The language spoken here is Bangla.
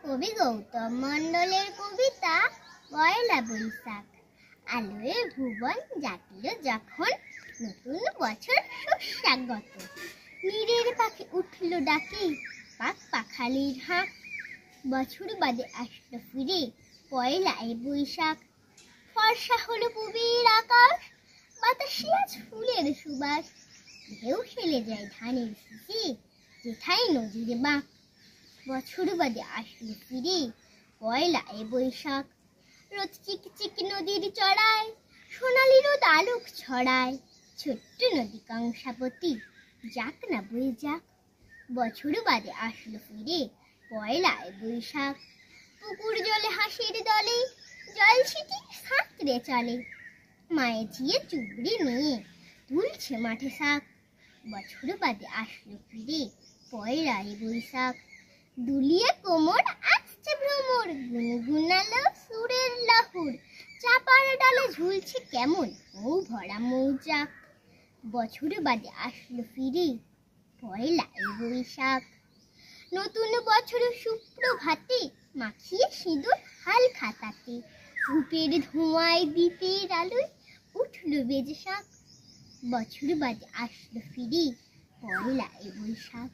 কবি গৌতম মণ্ডলের কবিতা পয়লা বৈশাখ। আলোয় ভুবন জাগল যখন, নতুন বছর সুস্বাগত। নীরের পাখি উঠল ডাকি, পাক পাখালির হাঁক। বছর বাদে আসলো ফিরে পয়লা বৈশাখ। ফর্সা হলো পুবের আকাশ, বাতাসে আজ ফুলের সুবাস। ঢেউ খেলে যায় ধানের শীষে, যেথায় নদীর বাঁক। বছর বাদে আসলো ফিরে পয়লা বৈশাখ। রোদ চিকচিক নদীর চড়ায়, সোনালি রোদ আলোক ছড়ায়। ছোট্ট নদী কংসাবতী, যাক না বয়ে যাক। বছর বাদে আসলো ফিরে পয়লা বৈশাখ। পুকুর জলে হাসির দলে, জল ছিটি সাঁতরে চলে। মায়ে ঝিয়ে চুবড়ি নিয়ে তুলছে মাঠে শাক। বছর বাদে আসলো ফিরে পয়লা বৈশাখ। দুলিয়ে কোমর আসছে ভ্রমর, গুনগুনালো সুরের লাহুর। চাপার ডালে ঝুলছে কেমন মৌ ভরা মৌচাক। বছর বাদে আসলো ফিরে পয়লা বৈশাখ। নতুন বছর সুপ্রভাতে, মাখিয়ে সিঁদুর হাল খাতাতে। ধূপের ধোঁয়ায় দ্বীপের আলোয় উঠল বেজে শাক। বছর বাদে আসলো ফিরে পয়লা বৈশাখ।